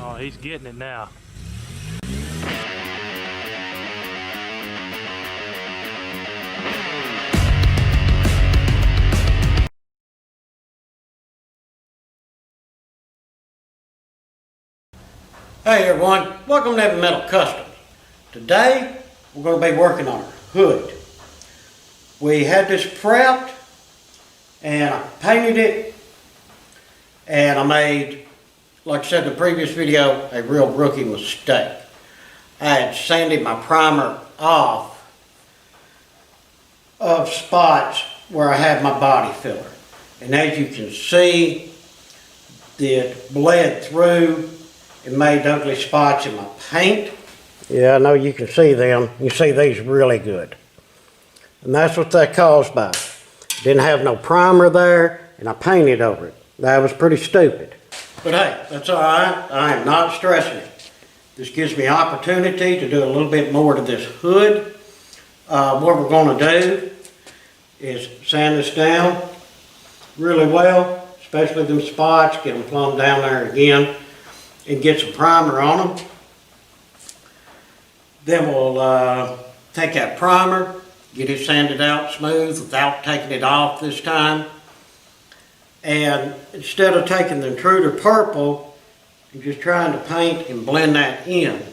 Oh, he's getting it now. Hey everyone, welcome to Heavy Metal Customs. Today we're going to be working on our hood. We had this prepped and I painted it and I made, like I said in the previous video, a real rookie mistake. I had sanded my primer off of spots where I had my body filler. And as you can see, it bled through. It made ugly spots in my paint. Yeah, I know you can see them. You see these really good. And that's what that caused by. Didn't have no primer there, and I painted over it. That was pretty stupid. But hey, that's all right. I am not stressing it. This gives me opportunity to do a little bit more to this hood. What we're going to do is sand this down really well, especially them spots, get them plumb down there again, and get some primer on them. Then we'll take that primer, get it sanded out smooth without taking it off this time. And instead of taking the intruder purple and just trying to paint and blend that in,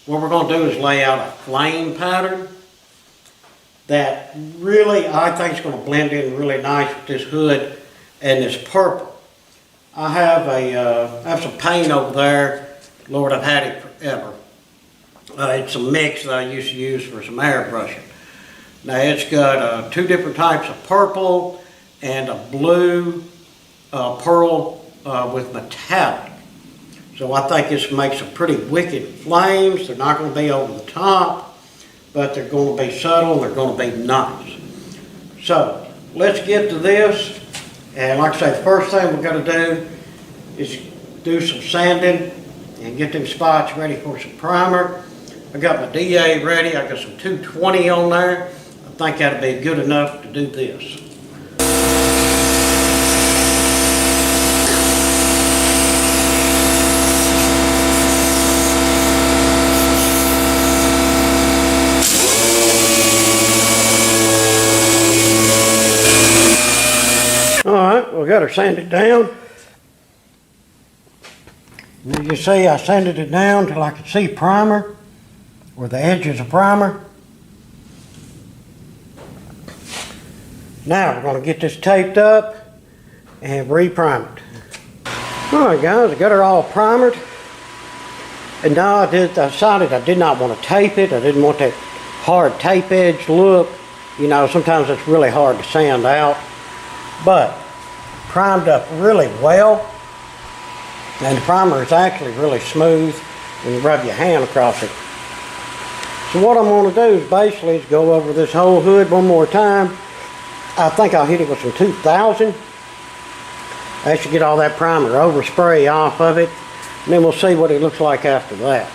what we're going to do is lay out a flame pattern that really I think is going to blend in really nice with this hood and this purple. I have some paint over there. Lord, I've had it forever. It's a mix that I used to use for some airbrushing. Now it's got two different types of purple and a blue pearl with metallic. So I think this makes some pretty wicked flames. They're not going to be over the top, but they're going to be subtle and they're going to be nice. So let's get to this. And like I say, the first thing we're going to do is do some sanding and get them spots ready for some primer. I got my DA ready. I got some 220 on there. I think that'll be good enough to do this. Alright, we got her sanded down. As you see, I sanded it down till I could see primer, or the edges of primer. Now we're going to get this taped up and re-primed. Alright guys, I got her all primered. And now I decided I did not want to tape it. I didn't want that hard tape edge look. You know, sometimes it's really hard to sand out. But primed up really well, and the primer is actually really smooth when you rub your hand across it. So what I'm going to do is basically go over this whole hood one more time. I think I'll hit it with some 2000. I should get all that primer overspray off of it, and then we'll see what it looks like after that.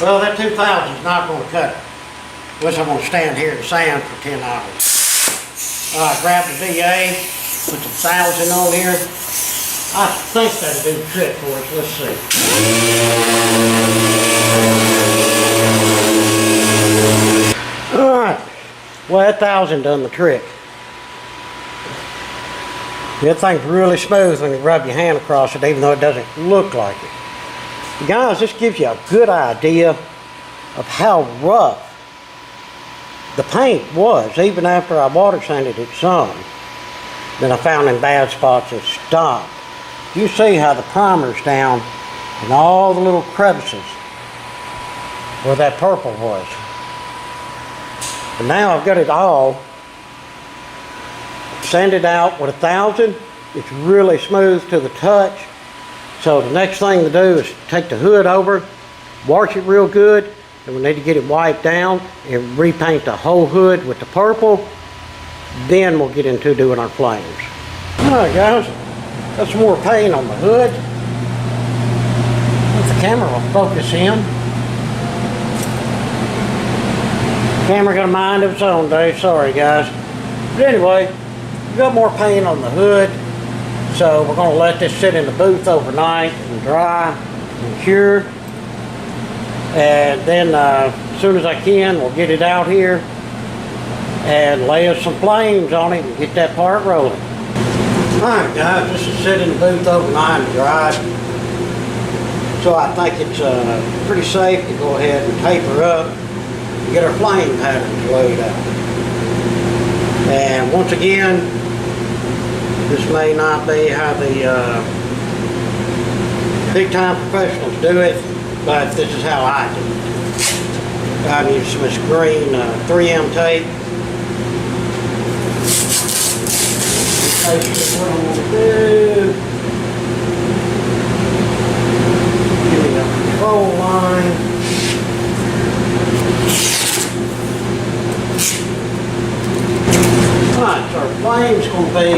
Well, that 2000 is not going to cut it, unless I'm going to stand here and sand for 10 hours. Grab the DA, put the 1000 on here. I think that'll do the trick for us. Let's see. Alright, well that 1000 done the trick. That thing's really smooth when you rub your hand across it, even though it doesn't look like it. Guys, this gives you a good idea of how rough the paint was, even after I water sanded it some. Then I found in bad spots it stopped. You see how the primer's down and all the little crevices where that purple was. And now I've got it all sanded out with 1000. It's really smooth to the touch. So the next thing to do is take the hood over wash it real good, and we need to get it wiped down and repaint the whole hood with the purple. Then we'll get into doing our flames. Alright guys, got some more paint on the hood. If the camera will focus in. Camera got a mind of its own day, sorry guys. But anyway, we got more paint on the hood. So we're going to let this sit in the booth overnight and dry and cure. And then as soon as I can, we'll get it out here and lay us some flames on it and get that part rolling. Alright guys, this is sit in the booth overnight and dry. So I think it's pretty safe to go ahead and taper up and get our flame patterns laid out. And once again, this may not be how the big time professionals do it, but this is how I do it. I'm using this green 3M tape. Basically what I'm going to do, give me a control line. Alright, so our flame's going to be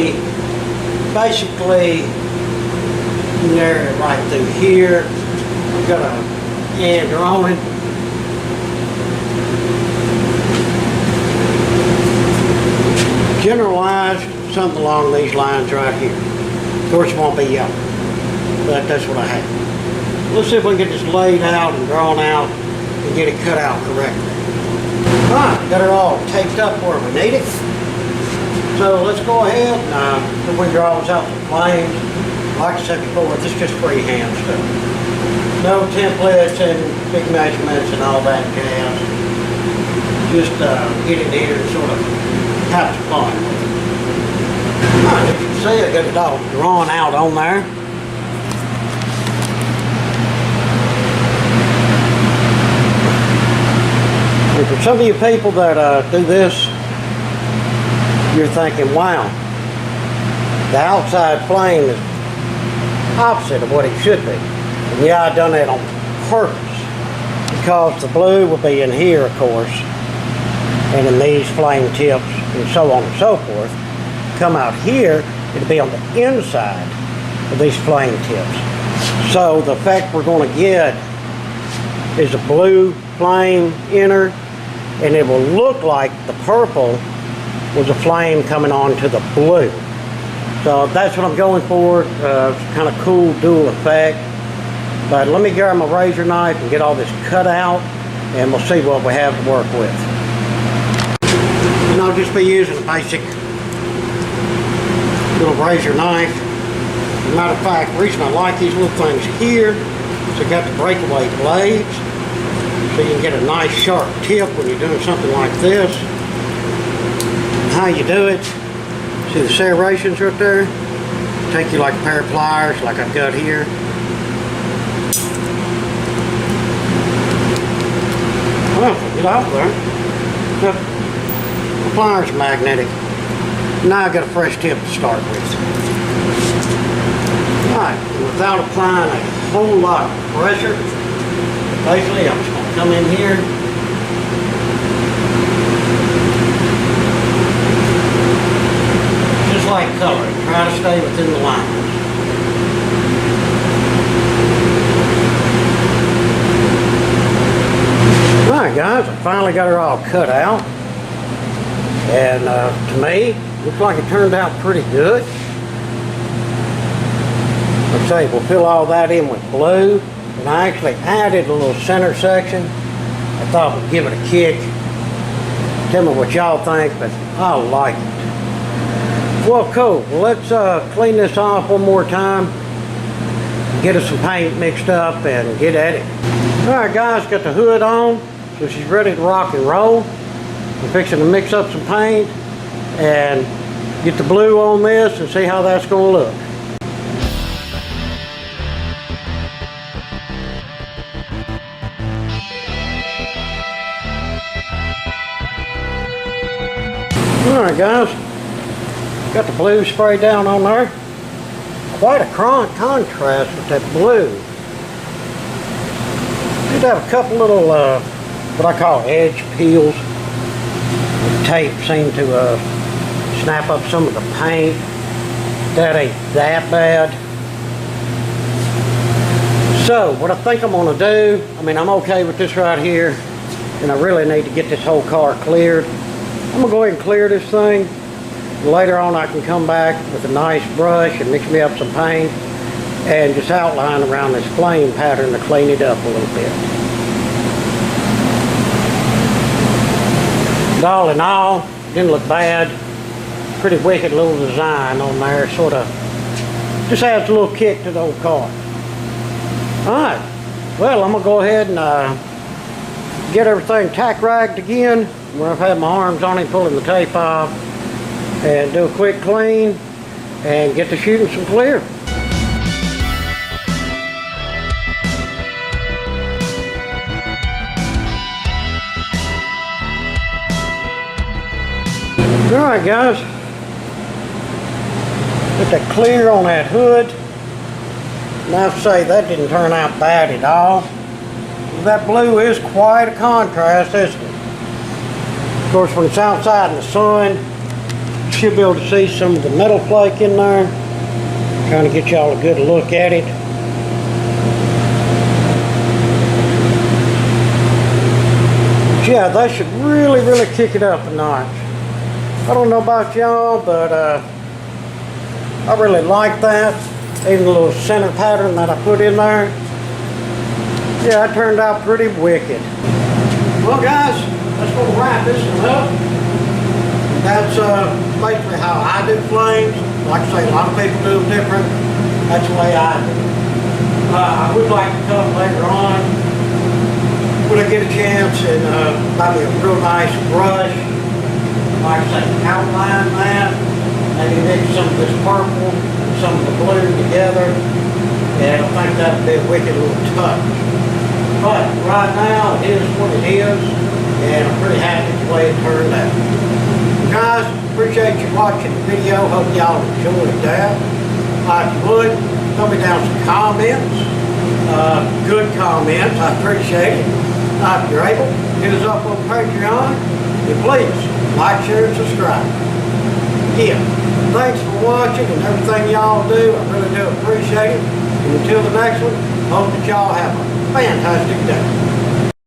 basically in the area right through here. I've got a hand on it. Generalized, something along these lines right here. Of course it won't be yellow, but that's what I have. Let's see if we can get this laid out and drawn out and get it cut out correctly. Alright, got it all taped up where we need it. So let's go ahead and we draw us out some flames. Like I said before, this is just freehand stuff. No templates and big measurements and all that jazz. Just get in here and sort of have some fun with it. Alright, as you can see, I got it all drawn out on there. And for some of you people that do this, you're thinking, wow, the outside flame is opposite of what it should be. And yeah, I done that on purpose because the blue will be in here, of course, and in these flame tips and so on and so forth. Come out here, it'll be on the inside of these flame tips. So the effect we're going to get is a blue flame inner, and it will look like the purple was a flame coming onto the blue. So that's what I'm going for. It's kind of cool dual effect. But let me grab my razor knife and get all this cut out, and we'll see what we have to work with. And I'll just be using a basic little razor knife. As a matter of fact, the reason I like these little things here is they got the breakaway blades, so you can get a nice sharp tip when you're doing something like this. How you do it, see the serrations right there? Take you like a pair of pliers like I've got here. Well, get out there. The pliers are magnetic. Now I've got a fresh tip to start with. Alright, without applying a whole lot of pressure, basically I'm just going to come in here. Just like coloring, try to stay within the lines. Alright guys, I finally got her all cut out. And to me, looks like it turned out pretty good. Let's say we'll fill all that in with blue. And I actually added a little center section. I thought we'd give it a kick. Tell me what y'all think, but I like it. Well, cool. Well, let's clean this off one more time. Get us some paint mixed up and get at it. Alright guys, got the hood on. So she's ready to rock and roll. I'm fixing to mix up some paint and get the blue on this and see how that's going to look. Alright guys, got the blue sprayed down on there. Quite a contrast with that blue. Just have a couple little, what I call edge peels. The tape seemed to snap up some of the paint. That ain't that bad. So, what I think I'm gonna do, I mean, I'm okay with this right here, and I really need to get this whole car cleared. I'm gonna go ahead and clear this thing. Later on, I can come back with a nice brush and mix me up some paint and just outline around this flame pattern to clean it up a little bit. But all in all, didn't look bad. Pretty wicked little design on there, sort of just adds a little kick to the old car. Alright, well, I'm gonna go ahead and get everything tack ragged again where I've had my arms on it, pulling the tape off, and do a quick clean and get to shooting some clear. Alright guys, put that clear on that hood. And I have to say that didn't turn out bad at all. That blue is quite a contrast, isn't it? Of course, when it's outside in the sun, you should be able to see some of the metal flake in there. Trying to get y'all a good look at it. But yeah, they should really, really kick it up a notch. I don't know about y'all, but I really like that. Even the little center pattern that I put in there. Yeah, it turned out pretty wicked. Well guys, let's go wrap this one up. That's basically how I do flames. Like I say, a lot of people do them different. That's the way I do. I would like to come later on when I get a chance and buy me a real nice brush. Like I say, outline that, maybe mix some of this purple and some of the blue together, and I think that would be a wicked little touch. But right now, it is what it is, and I'm pretty happy with the way it turned out. Guys, appreciate you watching the video. Hope y'all enjoyed that. If you would, throw me down some comments, good comments, I appreciate it. If you're able, hit us up on Patreon, and please, like, share, and subscribe. Again, thanks for watching and everything y'all do. I really do appreciate it. And until the next one, hope that y'all have a fantastic day.